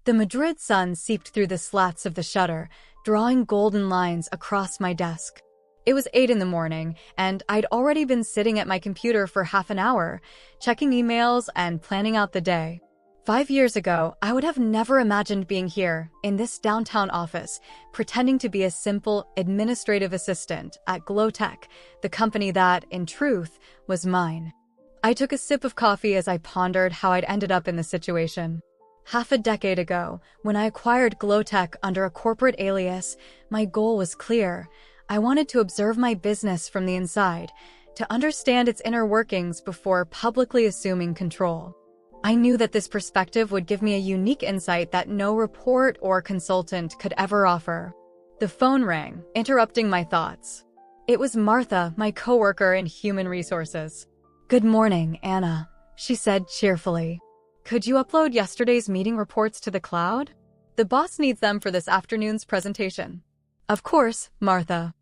The Madrid sun seeped through the slats of the shutter, drawing golden lines across my desk. It was 8 in the morning, and I'd already been sitting at my computer for half an hour, checking emails and planning out the day. 5 years ago, I would have never imagined being here, in this downtown office, pretending to be a simple administrative assistant at Glowtech, the company that, in truth, was mine. I took a sip of coffee as I pondered how I'd ended up in this situation. Half a decade ago, when I acquired Glowtech under a corporate alias, my goal was clear. I wanted to observe my business from the inside, to understand its inner workings before publicly assuming control. I knew that this perspective would give me a unique insight that no report or consultant could ever offer. The phone rang, interrupting my thoughts. It was Martha, my coworker in human resources. "Good morning, Anna," she said cheerfully. "Could you upload yesterday's meeting reports to the cloud? The boss needs them for this afternoon's presentation." "Of course, Martha."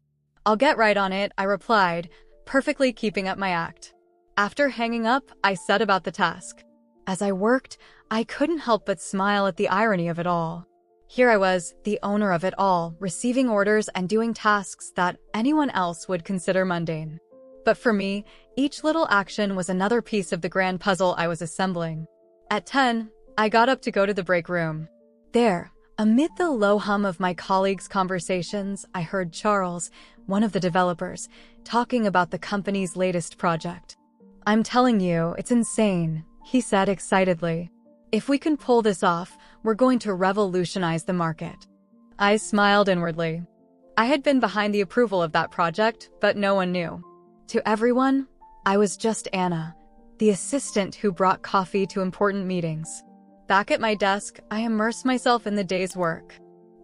"I'll get right on it," I replied, perfectly keeping up my act. After hanging up, I set about the task. As I worked, I couldn't help but smile at the irony of it all. Here I was, the owner of it all, receiving orders and doing tasks that anyone else would consider mundane. But for me, each little action was another piece of the grand puzzle I was assembling. At 10, I got up to go to the break room. There, amid the low hum of my colleagues' conversations, I heard Charles, one of the developers, talking about the company's latest project. "I'm telling you, it's insane," he said excitedly. "If we can pull this off, we're going to revolutionize the market." I smiled inwardly. I had been behind the approval of that project, but no one knew. To everyone, I was just Anna, the assistant who brought coffee to important meetings. Back at my desk, I immersed myself in the day's work.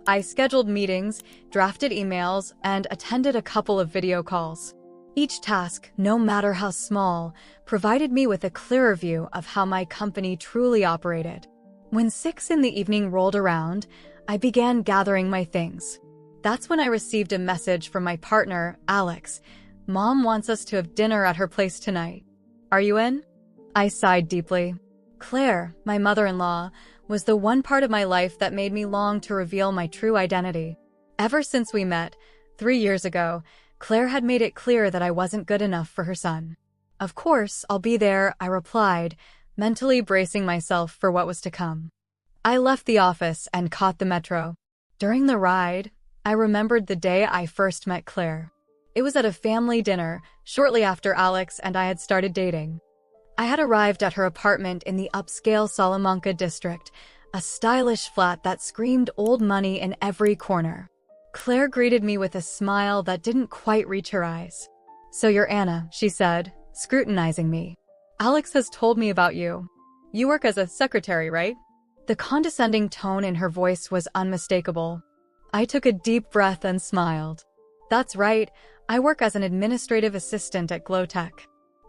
I scheduled meetings, drafted emails, and attended a couple of video calls. Each task, no matter how small, provided me with a clearer view of how my company truly operated. When 6 in the evening rolled around, I began gathering my things. That's when I received a message from my partner, Alex. "Mom wants us to have dinner at her place tonight. Are you in?" I sighed deeply. Claire, my mother-in-law, was the one part of my life that made me long to reveal my true identity. Ever since we met, 3 years ago, Claire had made it clear that I wasn't good enough for her son. "Of course, I'll be there," I replied, mentally bracing myself for what was to come. I left the office and caught the metro. During the ride, I remembered the day I first met Claire. It was at a family dinner, shortly after Alex and I had started dating. I had arrived at her apartment in the upscale Salamanca district, a stylish flat that screamed old money in every corner. Claire greeted me with a smile that didn't quite reach her eyes. "So you're Anna," she said, scrutinizing me. "Alex has told me about you. You work as a secretary, right?" The condescending tone in her voice was unmistakable. I took a deep breath and smiled. "That's right, I work as an administrative assistant at Glowtech."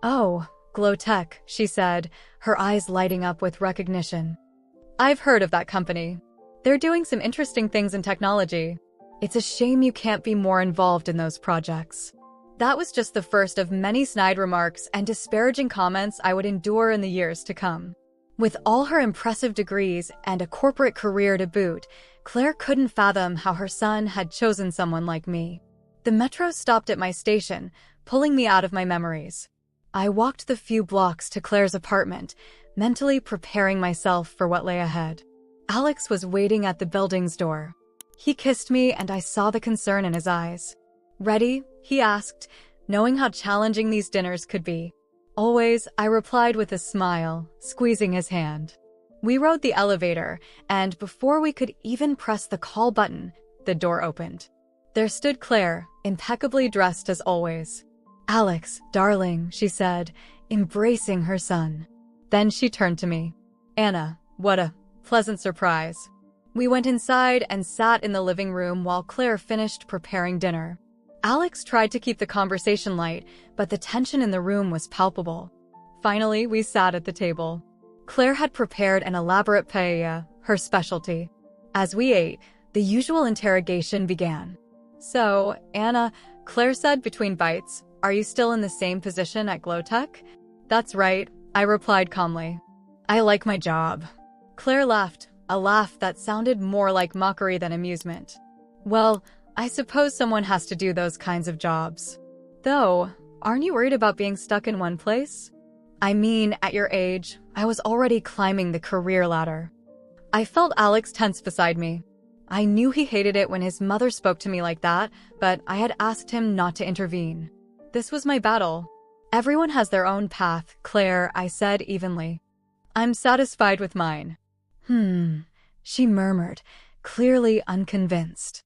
"Oh, Glowtech," she said, her eyes lighting up with recognition. "I've heard of that company. They're doing some interesting things in technology. It's a shame you can't be more involved in those projects." That was just the first of many snide remarks and disparaging comments I would endure in the years to come. With all her impressive degrees and a corporate career to boot, Claire couldn't fathom how her son had chosen someone like me. The metro stopped at my station, pulling me out of my memories. I walked the few blocks to Claire's apartment, mentally preparing myself for what lay ahead. Alex was waiting at the building's door. He kissed me and I saw the concern in his eyes. "Ready?" he asked, knowing how challenging these dinners could be. "Always," I replied with a smile, squeezing his hand. We rode the elevator, and before we could even press the call button, the door opened. There stood Claire, impeccably dressed as always. "Alex, darling," she said, embracing her son. Then she turned to me. "Anna, what a pleasant surprise." We went inside and sat in the living room while Claire finished preparing dinner. Alex tried to keep the conversation light, but the tension in the room was palpable. Finally, we sat at the table. Claire had prepared an elaborate paella, her specialty. As we ate, the usual interrogation began. "So, Anna," Claire said between bites, "are you still in the same position at Glowtech?" "That's right," I replied calmly. "I like my job." Claire laughed, a laugh that sounded more like mockery than amusement. Well, I suppose someone has to do those kinds of jobs. Though, aren't you worried about being stuck in one place? I mean, at your age, I was already climbing the career ladder. I felt Alex tense beside me. I knew he hated it when his mother spoke to me like that, but I had asked him not to intervene. This was my battle. Everyone has their own path, Claire, I said evenly. I'm satisfied with mine. She murmured, clearly unconvinced.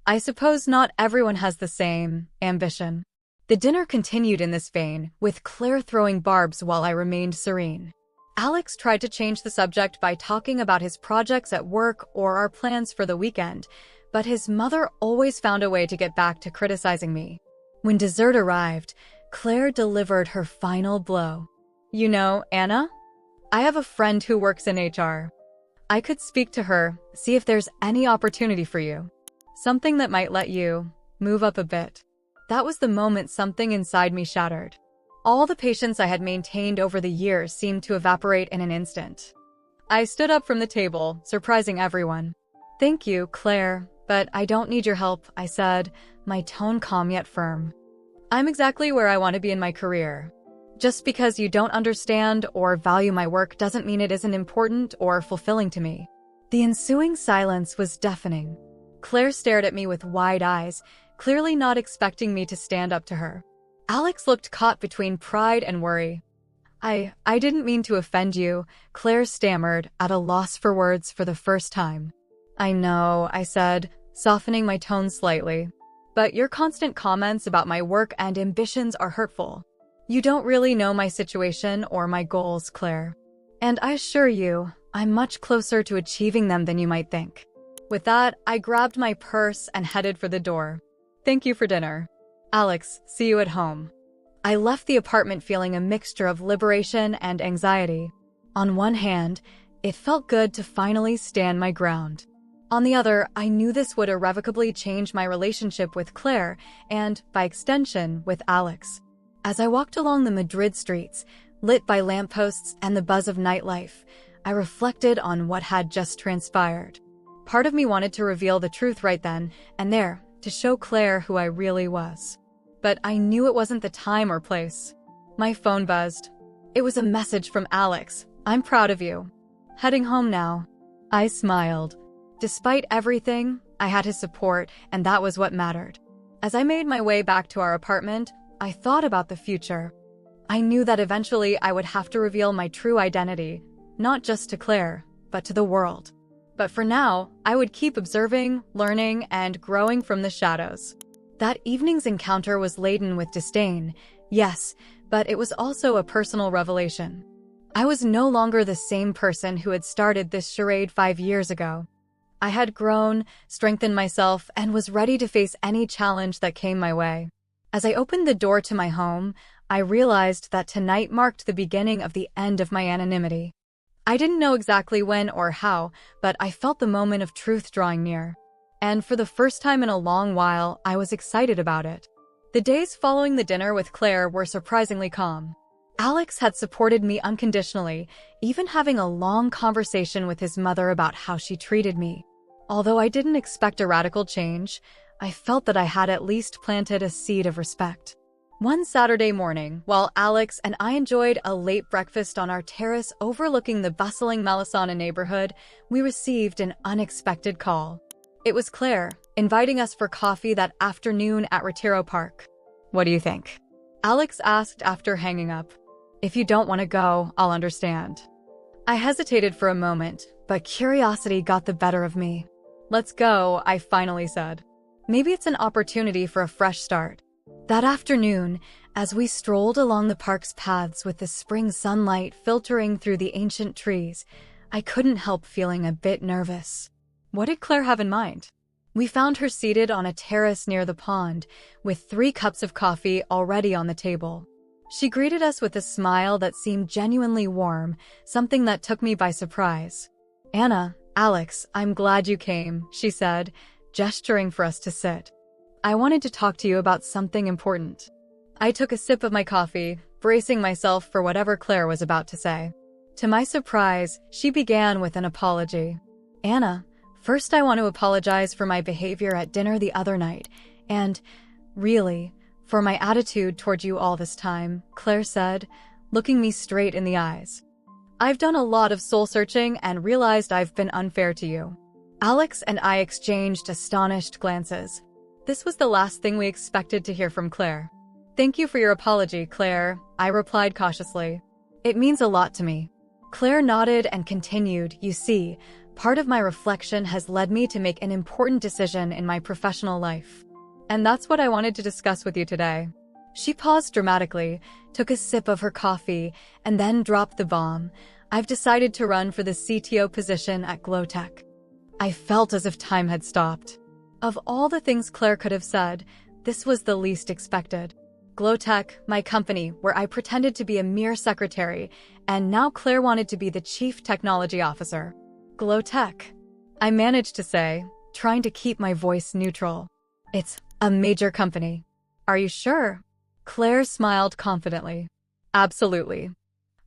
I suppose not everyone has the same ambition. The dinner continued in this vein, with Claire throwing barbs while I remained serene. Alex tried to change the subject by talking about his projects at work or our plans for the weekend, but his mother always found a way to get back to criticizing me. When dessert arrived, Claire delivered her final blow. You know, Anna? I have a friend who works in HR. I could speak to her, see if there's any opportunity for you. Something that might let you move up a bit. That was the moment something inside me shattered. All the patience I had maintained over the years seemed to evaporate in an instant. I stood up from the table, surprising everyone. Thank you, Claire, but I don't need your help, I said, my tone calm yet firm. I'm exactly where I want to be in my career. Just because you don't understand or value my work doesn't mean it isn't important or fulfilling to me. The ensuing silence was deafening. Claire stared at me with wide eyes, clearly not expecting me to stand up to her. Alex looked caught between pride and worry. I didn't mean to offend you, Claire stammered, at a loss for words for the first time. I know, I said, softening my tone slightly. But your constant comments about my work and ambitions are hurtful. You don't really know my situation or my goals, Claire. And I assure you, I'm much closer to achieving them than you might think. With that, I grabbed my purse and headed for the door. Thank you for dinner. Alex, see you at home. I left the apartment feeling a mixture of liberation and anxiety. On one hand, it felt good to finally stand my ground. On the other, I knew this would irrevocably change my relationship with Claire and, by extension, with Alex. As I walked along the Madrid streets, lit by lampposts and the buzz of nightlife, I reflected on what had just transpired. Part of me wanted to reveal the truth right then and there, to show Claire who I really was. But I knew it wasn't the time or place. My phone buzzed. It was a message from Alex. I'm proud of you. Heading home now. I smiled. Despite everything, I had his support, and that was what mattered. As I made my way back to our apartment, I thought about the future. I knew that eventually I would have to reveal my true identity, not just to Claire, but to the world. But for now, I would keep observing, learning, and growing from the shadows. That evening's encounter was laden with disdain, yes, but it was also a personal revelation. I was no longer the same person who had started this charade 5 years ago. I had grown, strengthened myself, and was ready to face any challenge that came my way. As I opened the door to my home, I realized that tonight marked the beginning of the end of my anonymity. I didn't know exactly when or how, but I felt the moment of truth drawing near. And for the first time in a long while, I was excited about it. The days following the dinner with Claire were surprisingly calm. Alex had supported me unconditionally, even having a long conversation with his mother about how she treated me. Although I didn't expect a radical change, I felt that I had at least planted a seed of respect. One Saturday morning, while Alex and I enjoyed a late breakfast on our terrace overlooking the bustling Malasana neighborhood, we received an unexpected call. It was Claire, inviting us for coffee that afternoon at Retiro Park. What do you think? Alex asked after hanging up. If you don't want to go, I'll understand. I hesitated for a moment, but curiosity got the better of me. Let's go, I finally said. Maybe it's an opportunity for a fresh start. That afternoon, as we strolled along the park's paths with the spring sunlight filtering through the ancient trees, I couldn't help feeling a bit nervous. What did Claire have in mind? We found her seated on a terrace near the pond, with 3 cups of coffee already on the table. She greeted us with a smile that seemed genuinely warm, something that took me by surprise. Anna, Alex, I'm glad you came, she said, gesturing for us to sit. I wanted to talk to you about something important. I took a sip of my coffee, bracing myself for whatever Claire was about to say. To my surprise, she began with an apology. Anna, first I want to apologize for my behavior at dinner the other night, and, really, for my attitude toward you all this time, Claire said, looking me straight in the eyes. I've done a lot of soul-searching and realized I've been unfair to you. Alex and I exchanged astonished glances. This was the last thing we expected to hear from Claire. Thank you for your apology, Claire, I replied cautiously. It means a lot to me. Claire nodded and continued, you see, part of my reflection has led me to make an important decision in my professional life. And that's what I wanted to discuss with you today. She paused dramatically, took a sip of her coffee, and then dropped the bomb. I've decided to run for the CTO position at Glowtech. I felt as if time had stopped. Of all the things Claire could have said, this was the least expected. Glowtech, my company, where I pretended to be a mere secretary, and now Claire wanted to be the chief technology officer. Glowtech, I managed to say, trying to keep my voice neutral. It's a major company. Are you sure? Claire smiled confidently. Absolutely.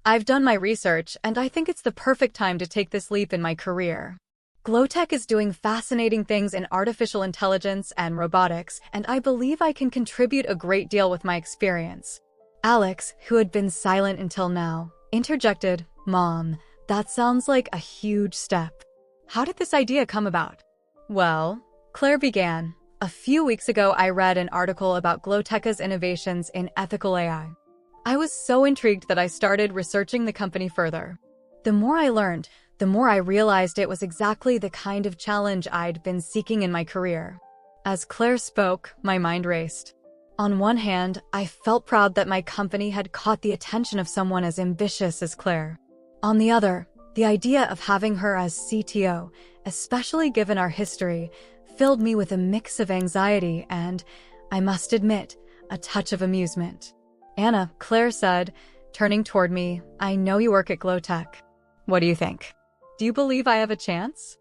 I've done my research, and I think it's the perfect time to take this leap in my career. Glowtech is doing fascinating things in artificial intelligence and robotics, and I believe I can contribute a great deal with my experience. Alex, who had been silent until now, interjected, Mom, that sounds like a huge step. How did this idea come about? Well, Claire began. A few weeks ago, I read an article about Glowtech's innovations in ethical AI. I was so intrigued that I started researching the company further. The more I learned, the more I realized it was exactly the kind of challenge I'd been seeking in my career. As Claire spoke, my mind raced. On one hand, I felt proud that my company had caught the attention of someone as ambitious as Claire. On the other, the idea of having her as CTO, especially given our history, filled me with a mix of anxiety and, I must admit, a touch of amusement. Anna, Claire said, turning toward me, I know you work at Glowtech. What do you think? Do you believe I have a chance?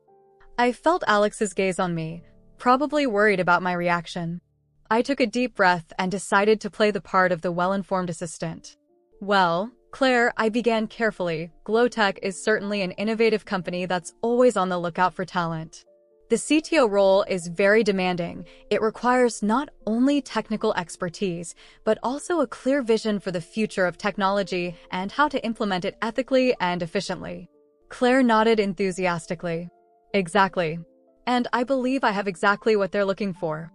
I felt Alex's gaze on me, probably worried about my reaction. I took a deep breath and decided to play the part of the well-informed assistant. Well, Claire, I began carefully. Glowtech is certainly an innovative company that's always on the lookout for talent. The CTO role is very demanding. It requires not only technical expertise, but also a clear vision for the future of technology and how to implement it ethically and efficiently. Claire nodded enthusiastically. Exactly. And I believe I have exactly what they're looking for.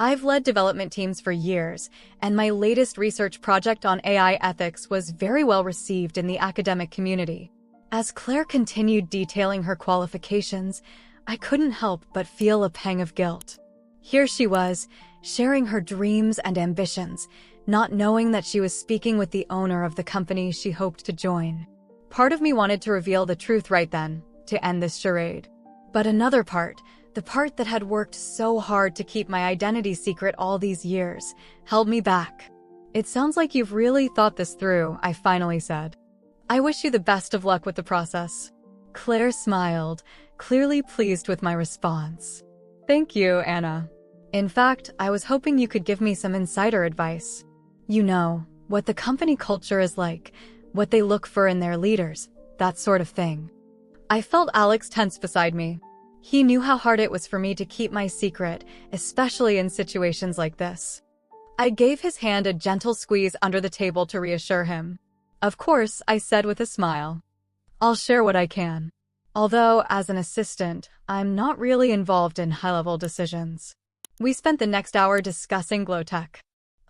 I've led development teams for years, and my latest research project on AI ethics was very well received in the academic community. As Claire continued detailing her qualifications, I couldn't help but feel a pang of guilt. Here she was, sharing her dreams and ambitions, not knowing that she was speaking with the owner of the company she hoped to join. Part of me wanted to reveal the truth right then, to end this charade. But another part, the part that had worked so hard to keep my identity secret all these years, held me back. It sounds like you've really thought this through, I finally said. I wish you the best of luck with the process. Claire smiled, clearly pleased with my response. Thank you, Anna. In fact, I was hoping you could give me some insider advice. You know, what the company culture is like, what they look for in their leaders, that sort of thing. I felt Alex tense beside me. He knew how hard it was for me to keep my secret, especially in situations like this. I gave his hand a gentle squeeze under the table to reassure him. Of course, I said with a smile. I'll share what I can. Although, as an assistant, I'm not really involved in high-level decisions. We spent the next hour discussing Glowtech.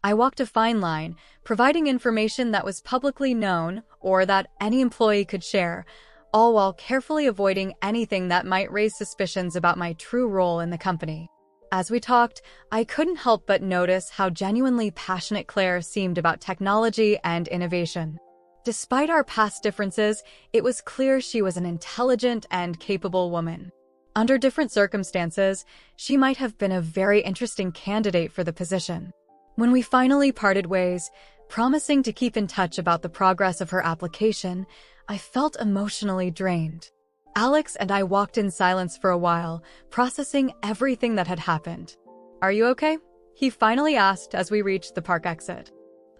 I walked a fine line, providing information that was publicly known or that any employee could share, all while carefully avoiding anything that might raise suspicions about my true role in the company. As we talked, I couldn't help but notice how genuinely passionate Claire seemed about technology and innovation. Despite our past differences, it was clear she was an intelligent and capable woman. Under different circumstances, she might have been a very interesting candidate for the position. When we finally parted ways, promising to keep in touch about the progress of her application, I felt emotionally drained. Alex and I walked in silence for a while, processing everything that had happened. Are you okay? He finally asked as we reached the park exit.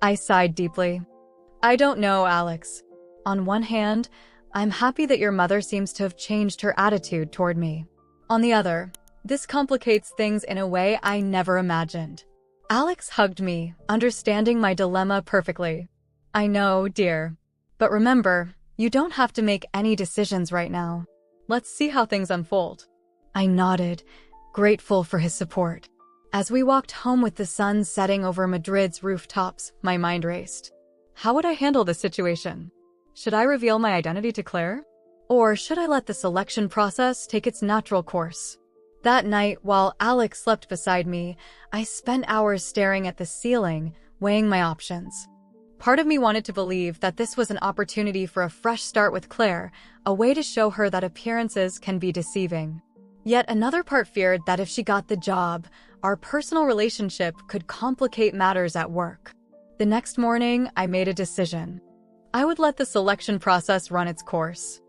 I sighed deeply. I don't know, Alex. On one hand, I'm happy that your mother seems to have changed her attitude toward me. On the other, this complicates things in a way I never imagined. Alex hugged me, understanding my dilemma perfectly. I know, dear. But remember, you don't have to make any decisions right now. Let's see how things unfold. I nodded, grateful for his support. As we walked home with the sun setting over Madrid's rooftops, my mind raced. How would I handle this situation? Should I reveal my identity to Claire? Or should I let the selection process take its natural course? That night, while Alex slept beside me, I spent hours staring at the ceiling, weighing my options. Part of me wanted to believe that this was an opportunity for a fresh start with Claire, a way to show her that appearances can be deceiving. Yet another part feared that if she got the job, our personal relationship could complicate matters at work. The next morning, I made a decision. I would let the selection process run its course.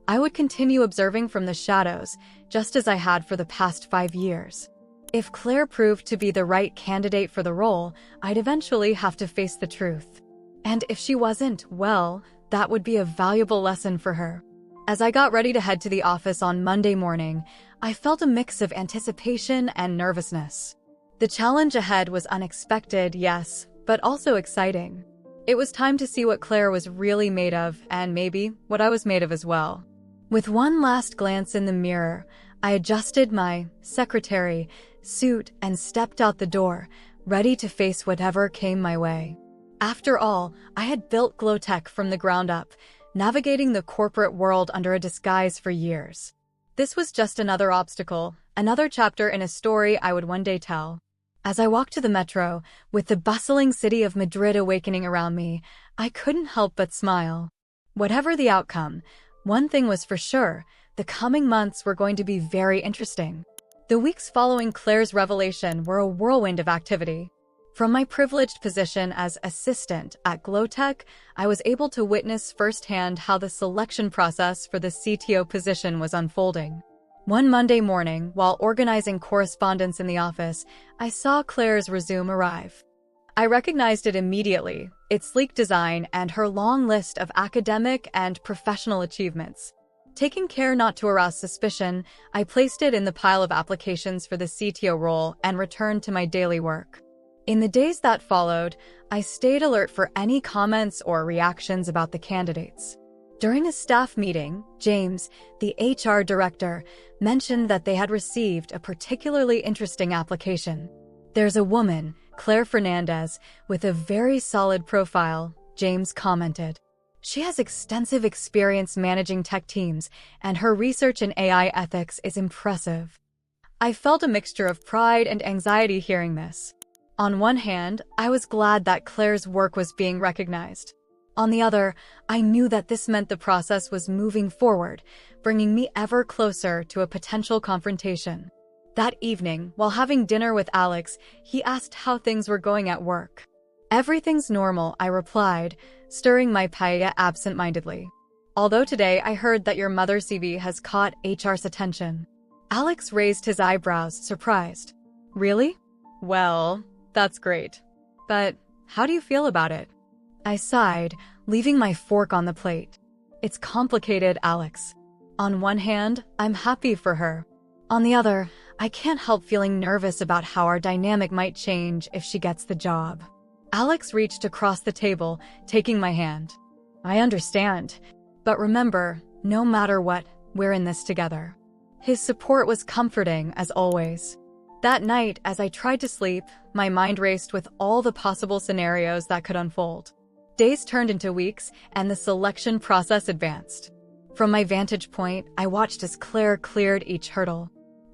I would continue observing from the shadows, just as I had for the past 5 years. If Claire proved to be the right candidate for the role, I'd eventually have to face the truth. And if she wasn't, well, that would be a valuable lesson for her. As I got ready to head to the office on Monday morning, I felt a mix of anticipation and nervousness. The challenge ahead was unexpected, yes, but also exciting. It was time to see what Claire was really made of, and maybe what I was made of as well. With one last glance in the mirror, I adjusted my secretary suit and stepped out the door, ready to face whatever came my way. After all, I had built Glowtech from the ground up, navigating the corporate world under a disguise for years. This was just another obstacle, another chapter in a story I would one day tell. As I walked to the metro, with the bustling city of Madrid awakening around me, I couldn't help but smile. Whatever the outcome, one thing was for sure, the coming months were going to be very interesting. The weeks following Claire's revelation were a whirlwind of activity. From my privileged position as assistant at Glowtech, I was able to witness firsthand how the selection process for the CTO position was unfolding. One Monday morning, while organizing correspondence in the office, I saw Claire's resume arrive. I recognized it immediately, its sleek design and her long list of academic and professional achievements. Taking care not to arouse suspicion, I placed it in the pile of applications for the CTO role and returned to my daily work. In the days that followed, I stayed alert for any comments or reactions about the candidates. During a staff meeting, James, the HR director, mentioned that they had received a particularly interesting application. "There's a woman, Claire Fernandez, with a very solid profile," James commented. "She has extensive experience managing tech teams, and her research in AI ethics is impressive." I felt a mixture of pride and anxiety hearing this. On one hand, I was glad that Claire's work was being recognized. On the other, I knew that this meant the process was moving forward, bringing me ever closer to a potential confrontation. That evening, while having dinner with Alex, he asked how things were going at work. "Everything's normal," I replied, stirring my paella absent-mindedly. "Although today I heard that your mother's CV has caught HR's attention." Alex raised his eyebrows, surprised. "Really? Well, that's great. But how do you feel about it?" I sighed, leaving my fork on the plate. "It's complicated, Alex. On one hand, I'm happy for her. On the other, I can't help feeling nervous about how our dynamic might change if she gets the job." Alex reached across the table, taking my hand. "I understand. But remember, no matter what, we're in this together." His support was comforting, as always. That night, as I tried to sleep, my mind raced with all the possible scenarios that could unfold. Days turned into weeks, and the selection process advanced. From my vantage point, I watched as Claire cleared each hurdle.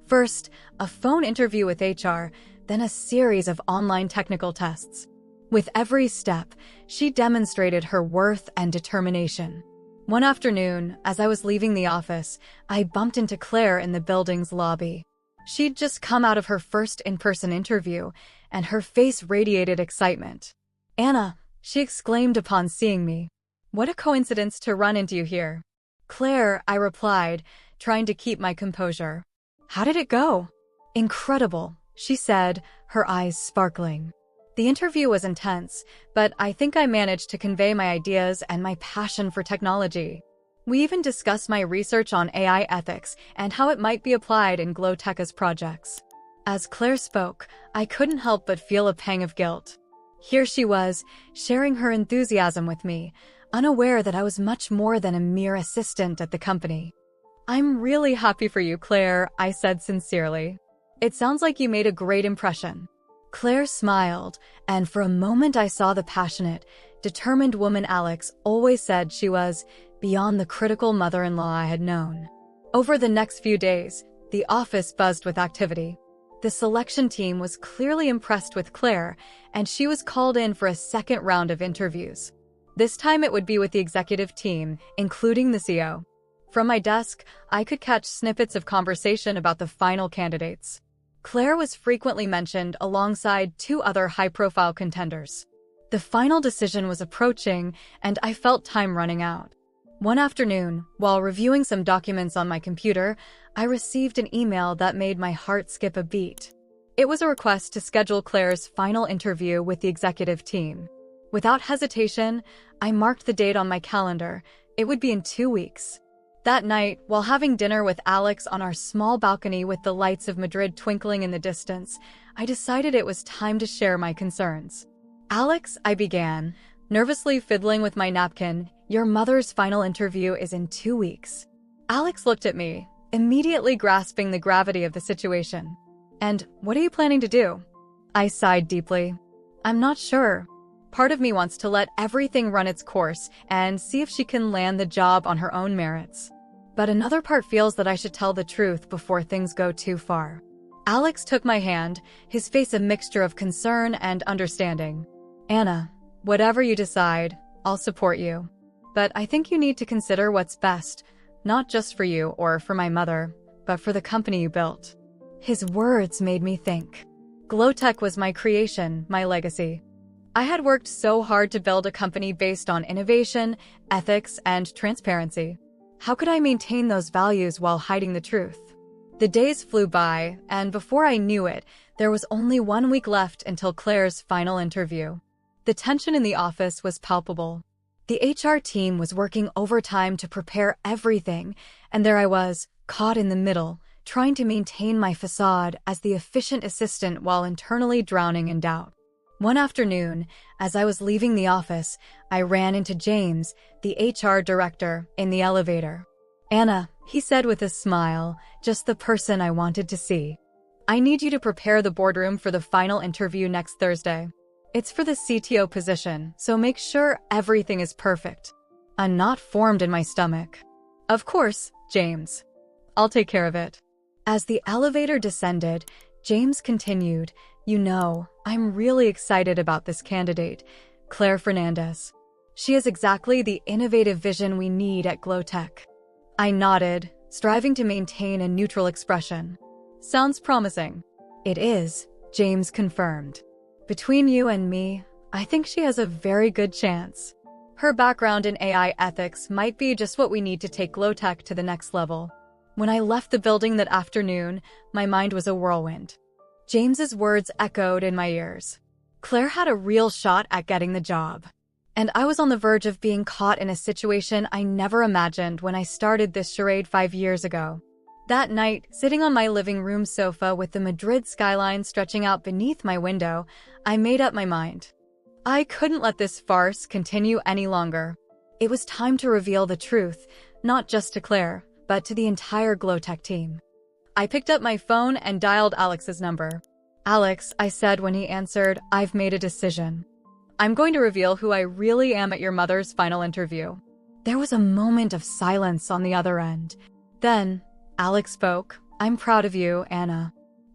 First, a phone interview with HR, then a series of online technical tests. With every step, she demonstrated her worth and determination. One afternoon, as I was leaving the office, I bumped into Claire in the building's lobby. She'd just come out of her first in-person interview, and her face radiated excitement. "Anna," she exclaimed upon seeing me. "What a coincidence to run into you here." "Claire," I replied, trying to keep my composure. "How did it go?" "Incredible," she said, her eyes sparkling. The interview was intense, but I think I managed to convey my ideas and my passion for technology. We even discussed my research on AI ethics and how it might be applied in Glowtecha's projects. As Claire spoke, I couldn't help but feel a pang of guilt. Here she was, sharing her enthusiasm with me, unaware that I was much more than a mere assistant at the company. "I'm really happy for you, Claire," I said sincerely. "It sounds like you made a great impression." Claire smiled, and for a moment I saw the passionate, determined woman Alex always said she was, beyond the critical mother-in-law I had known. Over the next few days, the office buzzed with activity. The selection team was clearly impressed with Claire, and she was called in for a second round of interviews. This time it would be with the executive team, including the CEO. From my desk, I could catch snippets of conversation about the final candidates. Claire was frequently mentioned alongside two other high-profile contenders. The final decision was approaching, and I felt time running out. One afternoon, while reviewing some documents on my computer, I received an email that made my heart skip a beat. It was a request to schedule Claire's final interview with the executive team. Without hesitation, I marked the date on my calendar. It would be in 2 weeks. That night, while having dinner with Alex on our small balcony with the lights of Madrid twinkling in the distance, I decided it was time to share my concerns. "Alex," I began, nervously fiddling with my napkin, "your mother's final interview is in 2 weeks." Alex looked at me, immediately grasping the gravity of the situation. "And what are you planning to do?" I sighed deeply. "I'm not sure. Part of me wants to let everything run its course and see if she can land the job on her own merits. But another part feels that I should tell the truth before things go too far." Alex took my hand, his face a mixture of concern and understanding. "Anna, whatever you decide, I'll support you. But I think you need to consider what's best, not just for you or for my mother, but for the company you built." His words made me think. Glowtech was my creation, my legacy. I had worked so hard to build a company based on innovation, ethics, and transparency. How could I maintain those values while hiding the truth? The days flew by, and before I knew it, there was only 1 week left until Claire's final interview. The tension in the office was palpable. The HR team was working overtime to prepare everything, and there I was, caught in the middle, trying to maintain my facade as the efficient assistant while internally drowning in doubt. One afternoon, as I was leaving the office, I ran into James, the HR director, in the elevator. "Anna," he said with a smile, "just the person I wanted to see. I need you to prepare the boardroom for the final interview next Thursday. It's for the CTO position, so make sure everything is perfect." A knot formed in my stomach. "Of course, James. I'll take care of it." As the elevator descended, James continued, "You know, I'm really excited about this candidate, Claire Fernandez. She has exactly the innovative vision we need at Glowtech." I nodded, striving to maintain a neutral expression. "Sounds promising." "It is," James confirmed. "Between you and me, I think she has a very good chance. Her background in AI ethics might be just what we need to take Glowtech to the next level." When I left the building that afternoon, my mind was a whirlwind. James's words echoed in my ears. Claire had a real shot at getting the job. And I was on the verge of being caught in a situation I never imagined when I started this charade 5 years ago. That night, sitting on my living room sofa with the Madrid skyline stretching out beneath my window, I made up my mind. I couldn't let this farce continue any longer. It was time to reveal the truth, not just to Claire, but to the entire Glowtech team. I picked up my phone and dialed Alex's number. "Alex," I said when he answered, "I've made a decision. I'm going to reveal who I really am at your mother's final interview." There was a moment of silence on the other end. Then, Alex spoke. "I'm proud of you, Anna.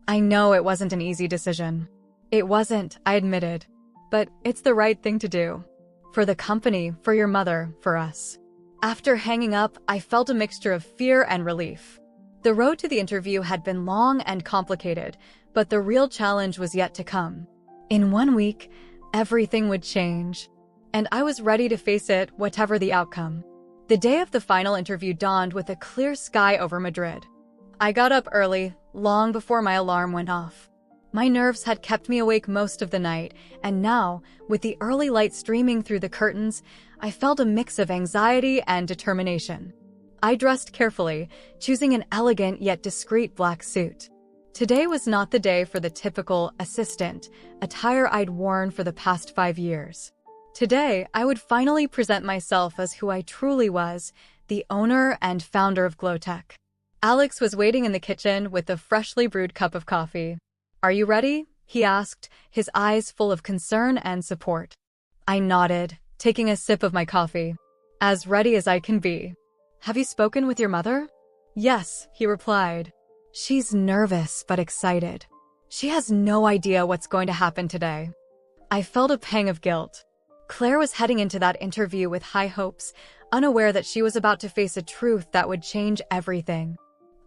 I know it wasn't an easy decision." "It wasn't," I admitted. "But it's the right thing to do. For the company, for your mother, for us." After hanging up, I felt a mixture of fear and relief. The road to the interview had been long and complicated, but the real challenge was yet to come. In 1 week, everything would change, and I was ready to face it, whatever the outcome. The day of the final interview dawned with a clear sky over Madrid. I got up early, long before my alarm went off. My nerves had kept me awake most of the night, and now, with the early light streaming through the curtains, I felt a mix of anxiety and determination. I dressed carefully, choosing an elegant yet discreet black suit. Today was not the day for the typical assistant attire I'd worn for the past 5 years. Today, I would finally present myself as who I truly was, the owner and founder of Glowtech. Alex was waiting in the kitchen with a freshly brewed cup of coffee. "Are you ready?" he asked, his eyes full of concern and support. I nodded, taking a sip of my coffee. "As ready as I can be." "Have you spoken with your mother?" "Yes," he replied. "She's nervous but excited. She has no idea what's going to happen today." I felt a pang of guilt. Claire was heading into that interview with high hopes, unaware that she was about to face a truth that would change everything.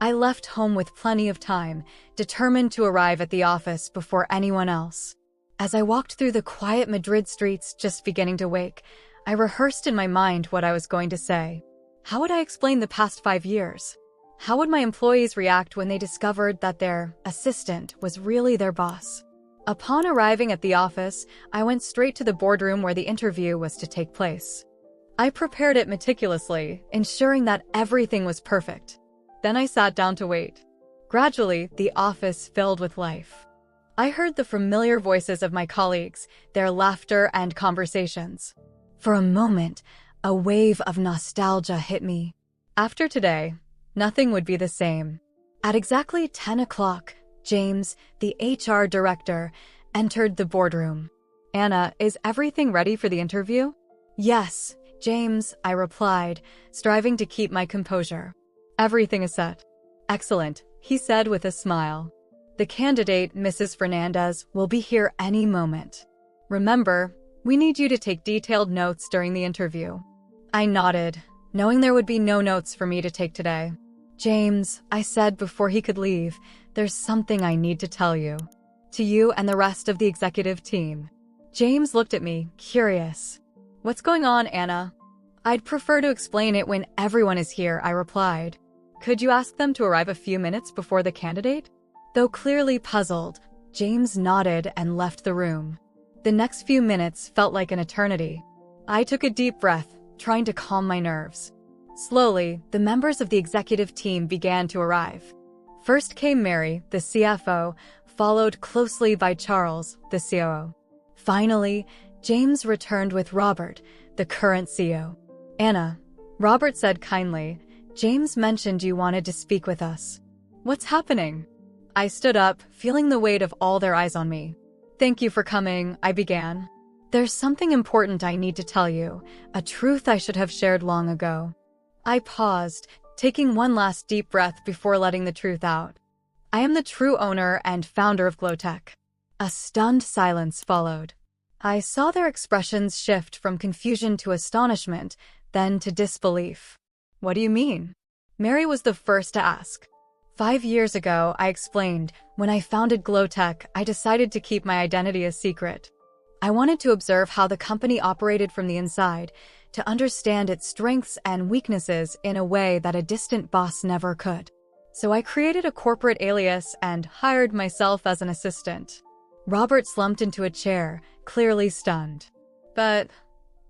I left home with plenty of time, determined to arrive at the office before anyone else. As I walked through the quiet Madrid streets just beginning to wake, I rehearsed in my mind what I was going to say. How would I explain the past 5 years? How would my employees react when they discovered that their assistant was really their boss? Upon arriving at the office, I went straight to the boardroom where the interview was to take place. I prepared it meticulously, ensuring that everything was perfect. Then I sat down to wait. Gradually, the office filled with life. I heard the familiar voices of my colleagues, their laughter and conversations. For a moment, a wave of nostalgia hit me. After today, nothing would be the same. At exactly 10 o'clock, James, the HR director, entered the boardroom. "Anna, is everything ready for the interview?" "Yes, James," I replied, striving to keep my composure. "Everything is set." "Excellent," he said with a smile. "The candidate, Mrs. Fernandez, will be here any moment. Remember, we need you to take detailed notes during the interview." I nodded, knowing there would be no notes for me to take today. "James," I said before he could leave, "there's something I need to tell you. To you and the rest of the executive team." James looked at me, curious. "What's going on, Anna?" "I'd prefer to explain it when everyone is here," I replied. "Could you ask them to arrive a few minutes before the candidate?" Though clearly puzzled, James nodded and left the room. The next few minutes felt like an eternity. I took a deep breath, trying to calm my nerves. Slowly, the members of the executive team began to arrive. First came Mary, the CFO, followed closely by Charles, the COO. Finally, James returned with Robert, the current CEO. "Anna," Robert said kindly, "James mentioned you wanted to speak with us. What's happening?" I stood up, feeling the weight of all their eyes on me. "Thank you for coming," I began. "There's something important I need to tell you, a truth I should have shared long ago." I paused, taking one last deep breath before letting the truth out. "I am the true owner and founder of Glowtech." A stunned silence followed. I saw their expressions shift from confusion to astonishment, then to disbelief. "What do you mean?" Mary was the first to ask. 5 years ago, I explained, when I founded Glowtech, I decided to keep my identity a secret. I wanted to observe how the company operated from the inside, to understand its strengths and weaknesses in a way that a distant boss never could. So I created a corporate alias and hired myself as an assistant. Robert slumped into a chair, clearly stunned. "But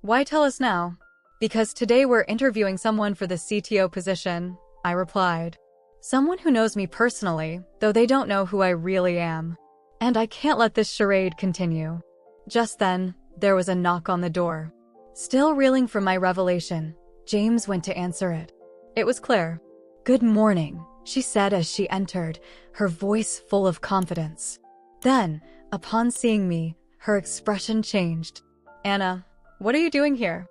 why tell us now?" "Because today we're interviewing someone for the CTO position," I replied. "Someone who knows me personally, though they don't know who I really am. And I can't let this charade continue." Just then, there was a knock on the door. Still reeling from my revelation, James went to answer it. It was Claire. "Good morning," she said as she entered, her voice full of confidence. Then, upon seeing me, her expression changed. "Anna, what are you doing here?"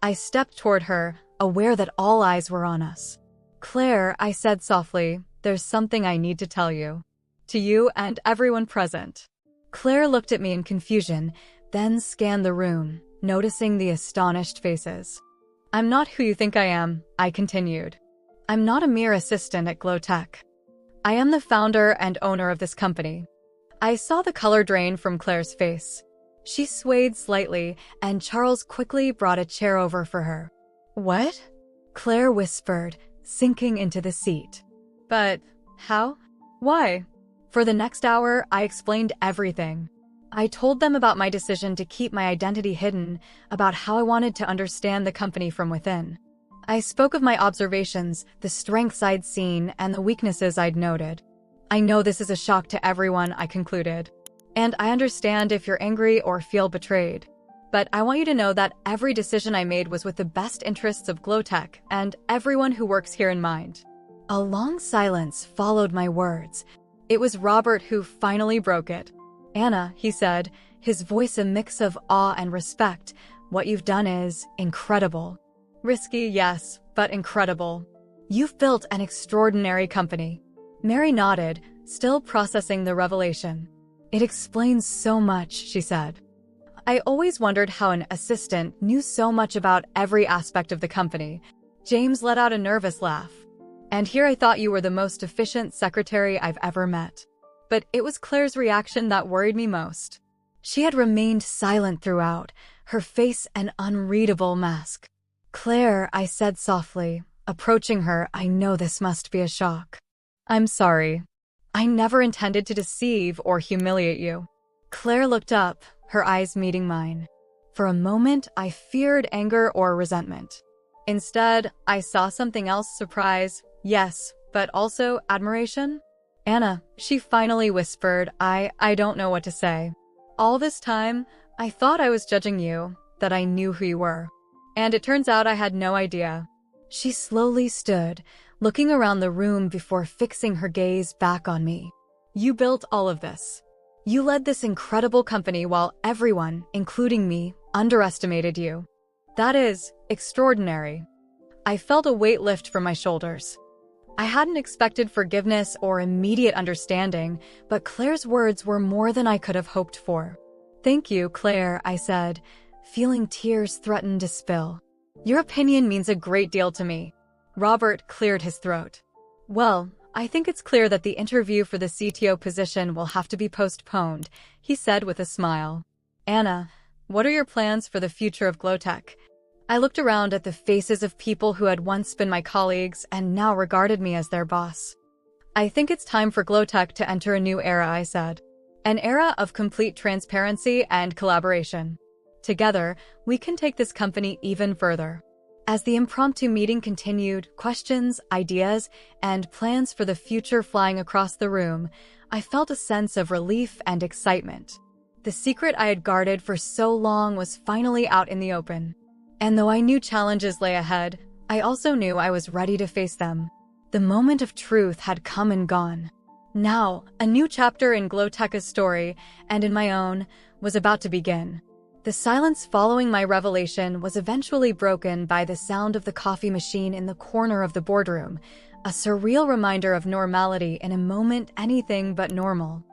I stepped toward her, aware that all eyes were on us. "Claire," I said softly, "there's something I need to tell you. To you and everyone present." Claire looked at me in confusion, then scanned the room, noticing the astonished faces. "I'm not who you think I am," I continued. "I'm not a mere assistant at Glowtech. I am the founder and owner of this company." I saw the color drain from Claire's face. She swayed slightly, and Charles quickly brought a chair over for her. "What?" Claire whispered, sinking into the seat. "But how? Why?" For the next hour, I explained everything. I told them about my decision to keep my identity hidden, about how I wanted to understand the company from within. I spoke of my observations, the strengths I'd seen, and the weaknesses I'd noted. I know this is a shock to everyone, I concluded. And I understand if you're angry or feel betrayed. But I want you to know that every decision I made was with the best interests of Glowtech and everyone who works here in mind. A long silence followed my words. It was Robert who finally broke it. Anna, he said, his voice a mix of awe and respect, what you've done is incredible. Risky, yes, but incredible. You've built an extraordinary company. Mary nodded, still processing the revelation. It explains so much, she said. I always wondered how an assistant knew so much about every aspect of the company. James let out a nervous laugh. And here I thought you were the most efficient secretary I've ever met. But it was Claire's reaction that worried me most. She had remained silent throughout, her face an unreadable mask. Claire, I said softly. Approaching her, I know this must be a shock. I'm sorry. I never intended to deceive or humiliate you. Claire looked up, her eyes meeting mine. For a moment, I feared anger or resentment. Instead, I saw something else: surprise, yes, but also admiration. Anna, she finally whispered, I don't know what to say. All this time, I thought I was judging you, that I knew who you were. And it turns out I had no idea. She slowly stood, looking around the room before fixing her gaze back on me. You built all of this. You led this incredible company while everyone, including me, underestimated you. That is extraordinary. I felt a weight lift from my shoulders. I hadn't expected forgiveness or immediate understanding, but Claire's words were more than I could have hoped for. Thank you, Claire, I said, feeling tears threaten to spill. Your opinion means a great deal to me. Robert cleared his throat. Well, I think it's clear that the interview for the CTO position will have to be postponed, he said with a smile. Anna, what are your plans for the future of Glowtech? I looked around at the faces of people who had once been my colleagues and now regarded me as their boss. I think it's time for Glowtech to enter a new era, I said. An era of complete transparency and collaboration. Together, we can take this company even further. As the impromptu meeting continued, questions, ideas, and plans for the future flying across the room, I felt a sense of relief and excitement. The secret I had guarded for so long was finally out in the open. And though I knew challenges lay ahead, I also knew I was ready to face them. The moment of truth had come and gone. Now, a new chapter in Glowtech's story, and in my own, was about to begin. The silence following my revelation was eventually broken by the sound of the coffee machine in the corner of the boardroom, a surreal reminder of normality in a moment anything but normal.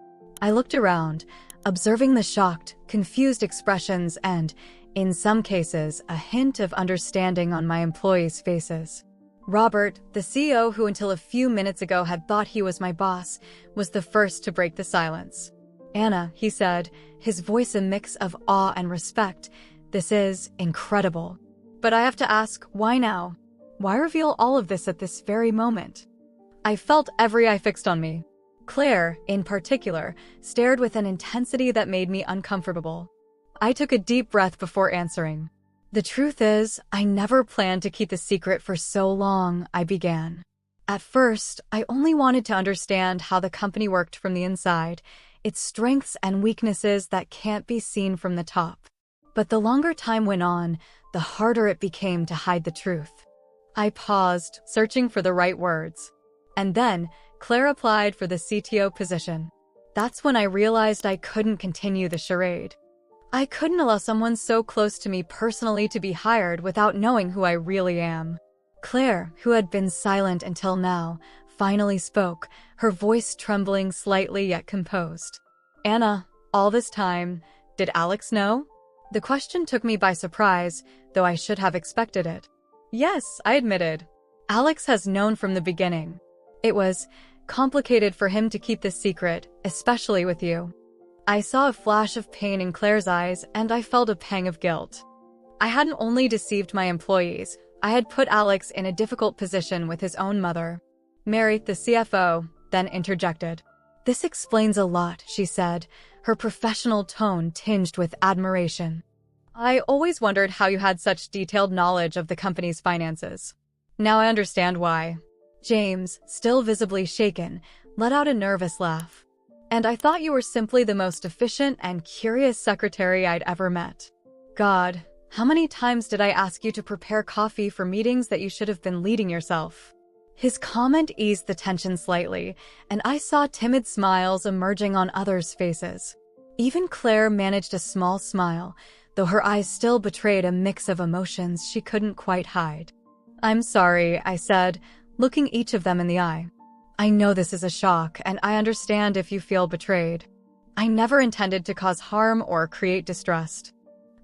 I looked around, observing the shocked, confused expressions and, in some cases, a hint of understanding on my employees' faces. Robert, the CEO who until a few minutes ago had thought he was my boss, was the first to break the silence. Anna, he said, his voice a mix of awe and respect, this is incredible. But I have to ask, why now? Why reveal all of this at this very moment? I felt every eye fixed on me. Claire, in particular, stared with an intensity that made me uncomfortable. I took a deep breath before answering. The truth is, I never planned to keep the secret for so long, I began. At first, I only wanted to understand how the company worked from the inside, its strengths and weaknesses that can't be seen from the top. But the longer time went on, the harder it became to hide the truth. I paused, searching for the right words. And then, Claire applied for the CTO position. That's when I realized I couldn't continue the charade. I couldn't allow someone so close to me personally to be hired without knowing who I really am. Claire, who had been silent until now, finally spoke, her voice trembling slightly yet composed. Anna, all this time, did Alex know? The question took me by surprise, though I should have expected it. Yes, I admitted. Alex has known from the beginning. It was complicated for him to keep this secret, especially with you. I saw a flash of pain in Claire's eyes, and I felt a pang of guilt. I hadn't only deceived my employees, I had put Alex in a difficult position with his own mother. Mary, the CFO, then interjected. This explains a lot, she said, her professional tone tinged with admiration. I always wondered how you had such detailed knowledge of the company's finances. Now I understand why. James, still visibly shaken, let out a nervous laugh. And I thought you were simply the most efficient and curious secretary I'd ever met. God, how many times did I ask you to prepare coffee for meetings that you should have been leading yourself? His comment eased the tension slightly, and I saw timid smiles emerging on others' faces. Even Claire managed a small smile, though her eyes still betrayed a mix of emotions she couldn't quite hide. I'm sorry, I said, looking each of them in the eye. I know this is a shock, and I understand if you feel betrayed. I never intended to cause harm or create distrust.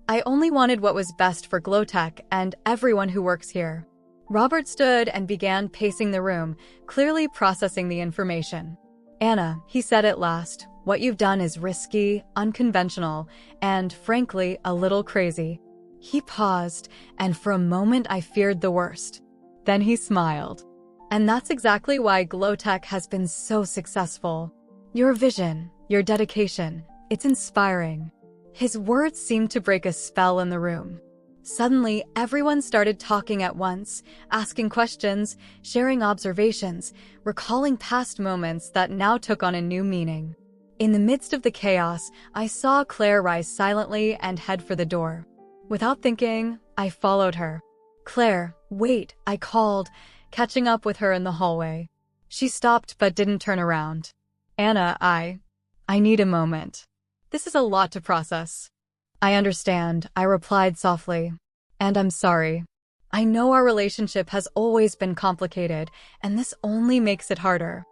I only wanted what was best for Glowtech and everyone who works here. Robert stood and began pacing the room, clearly processing the information. Anna, he said at last, what you've done is risky, unconventional, and, frankly, a little crazy. He paused, and for a moment I feared the worst. Then he smiled. And that's exactly why Glowtech has been so successful. Your vision, your dedication, it's inspiring. His words seemed to break a spell in the room. Suddenly, everyone started talking at once, asking questions, sharing observations, recalling past moments that now took on a new meaning. In the midst of the chaos, I saw Claire rise silently and head for the door. Without thinking, I followed her. Claire, wait, I called, catching up with her in the hallway. She stopped but didn't turn around. Anna, I need a moment. This is a lot to process. I understand, I replied softly. And I'm sorry. I know our relationship has always been complicated, and this only makes it harder.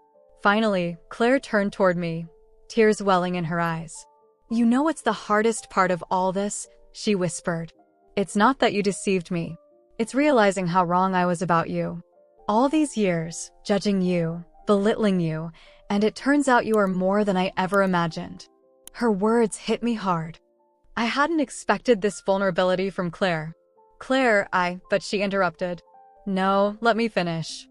Finally, Claire turned toward me, tears welling in her eyes. You know what's the hardest part of all this? She whispered. It's not that you deceived me. It's realizing how wrong I was about you. All these years, judging you, belittling you, and it turns out you are more than I ever imagined. Her words hit me hard. I hadn't expected this vulnerability from Claire. But she interrupted. No, let me finish.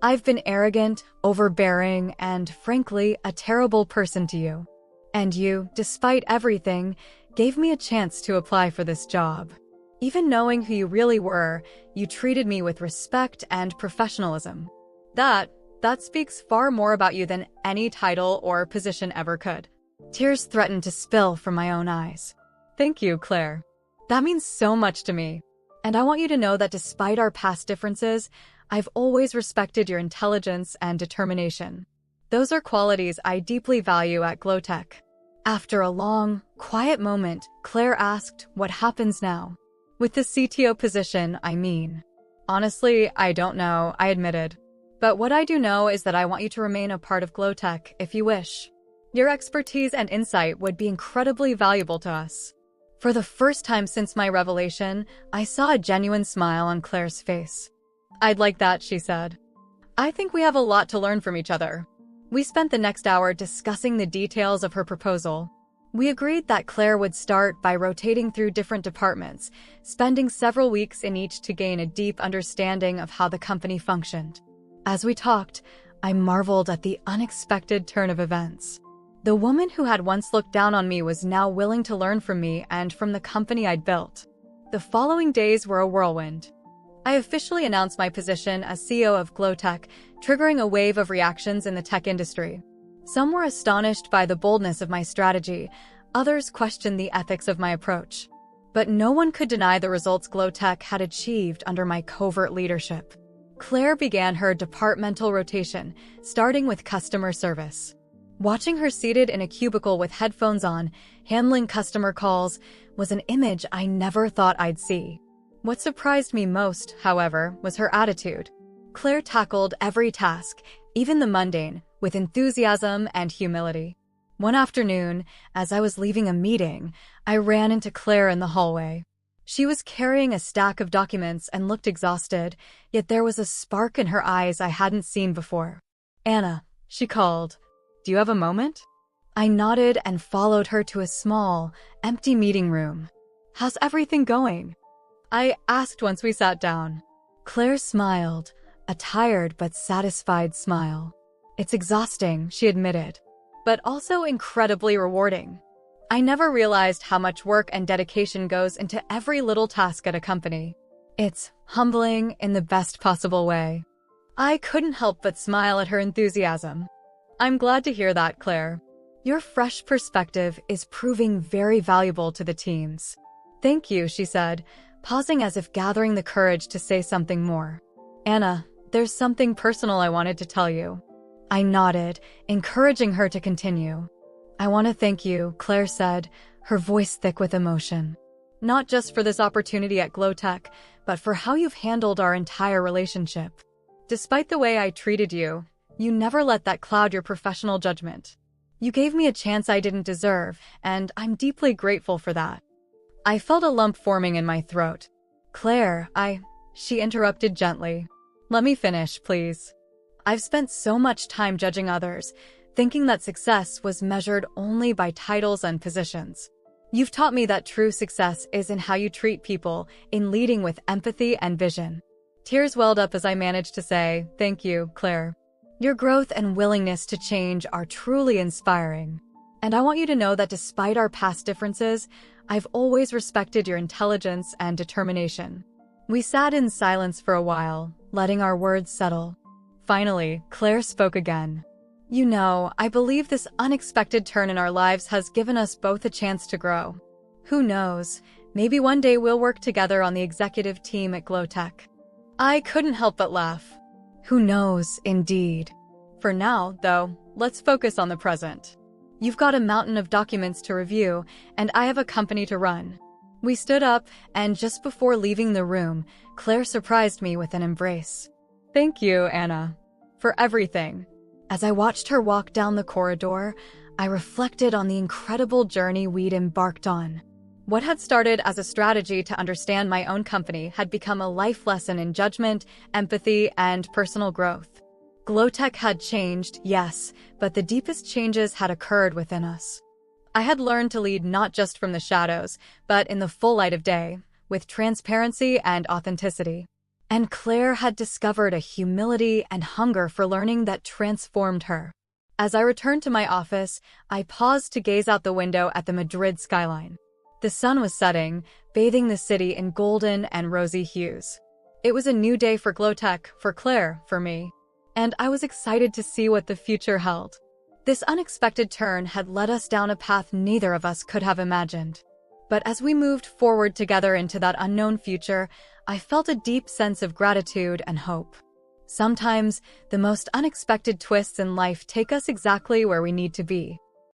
I've been arrogant, overbearing, and, frankly, a terrible person to you. And you, despite everything, gave me a chance to apply for this job. Even knowing who you really were, you treated me with respect and professionalism. That speaks far more about you than any title or position ever could. Tears threatened to spill from my own eyes. Thank you, Claire. That means so much to me. And I want you to know that despite our past differences, I've always respected your intelligence and determination. Those are qualities I deeply value at Glowtech. After a long, quiet moment, Claire asked, what happens now? With the CTO position, I mean. Honestly, I don't know, I admitted. But what I do know is that I want you to remain a part of Glowtech if you wish. Your expertise and insight would be incredibly valuable to us. For the first time since my revelation, I saw a genuine smile on Claire's face. I'd like that, she said. I think we have a lot to learn from each other. We spent the next hour discussing the details of her proposal. We agreed that Claire would start by rotating through different departments, spending several weeks in each to gain a deep understanding of how the company functioned. As we talked, I marveled at the unexpected turn of events. The woman who had once looked down on me was now willing to learn from me and from the company I'd built. The following days were a whirlwind. I officially announced my position as CEO of Glowtech, triggering a wave of reactions in the tech industry. Some were astonished by the boldness of my strategy, others questioned the ethics of my approach. But no one could deny the results Glowtech had achieved under my covert leadership. Claire began her departmental rotation, starting with customer service. Watching her seated in a cubicle with headphones on, handling customer calls, was an image I never thought I'd see. What surprised me most, however, was her attitude. Claire tackled every task, even the mundane, with enthusiasm and humility. One afternoon, as I was leaving a meeting, I ran into Claire in the hallway. She was carrying a stack of documents and looked exhausted, yet there was a spark in her eyes I hadn't seen before. Anna, she called. Do you have a moment? I nodded and followed her to a small, empty meeting room. How's everything going? I asked once we sat down. Claire smiled, a tired but satisfied smile. It's exhausting, she admitted, but also incredibly rewarding. I never realized how much work and dedication goes into every little task at a company. It's humbling in the best possible way. I couldn't help but smile at her enthusiasm. I'm glad to hear that, Claire. Your fresh perspective is proving very valuable to the teams. Thank you, she said, pausing as if gathering the courage to say something more. Anna, there's something personal I wanted to tell you. I nodded, encouraging her to continue. I want to thank you, Claire said, her voice thick with emotion. Not just for this opportunity at Glowtech, but for how you've handled our entire relationship. Despite the way I treated you, you never let that cloud your professional judgment. You gave me a chance I didn't deserve, and I'm deeply grateful for that. I felt a lump forming in my throat. Claire, she interrupted gently. Let me finish, please. I've spent so much time judging others, thinking that success was measured only by titles and positions. You've taught me that true success is in how you treat people, in leading with empathy and vision. Tears welled up as I managed to say, thank you, Claire. Your growth and willingness to change are truly inspiring. And I want you to know that despite our past differences, I've always respected your intelligence and determination. We sat in silence for a while, letting our words settle. Finally, Claire spoke again. You know, I believe this unexpected turn in our lives has given us both a chance to grow. Who knows, maybe one day we'll work together on the executive team at Glowtech. I couldn't help but laugh. Who knows, indeed. For now, though, let's focus on the present. You've got a mountain of documents to review, and I have a company to run. We stood up, and just before leaving the room, Claire surprised me with an embrace. Thank you, Anna, for everything. As I watched her walk down the corridor, I reflected on the incredible journey we'd embarked on. What had started as a strategy to understand my own company had become a life lesson in judgment, empathy, and personal growth. Glowtech had changed, yes, but the deepest changes had occurred within us. I had learned to lead not just from the shadows, but in the full light of day, with transparency and authenticity. And Claire had discovered a humility and hunger for learning that transformed her. As I returned to my office, I paused to gaze out the window at the Madrid skyline. The sun was setting, bathing the city in golden and rosy hues. It was a new day for Glowtech, for Claire, for me. And I was excited to see what the future held. This unexpected turn had led us down a path neither of us could have imagined. But as we moved forward together into that unknown future, I felt a deep sense of gratitude and hope. Sometimes, the most unexpected twists in life take us exactly where we need to be.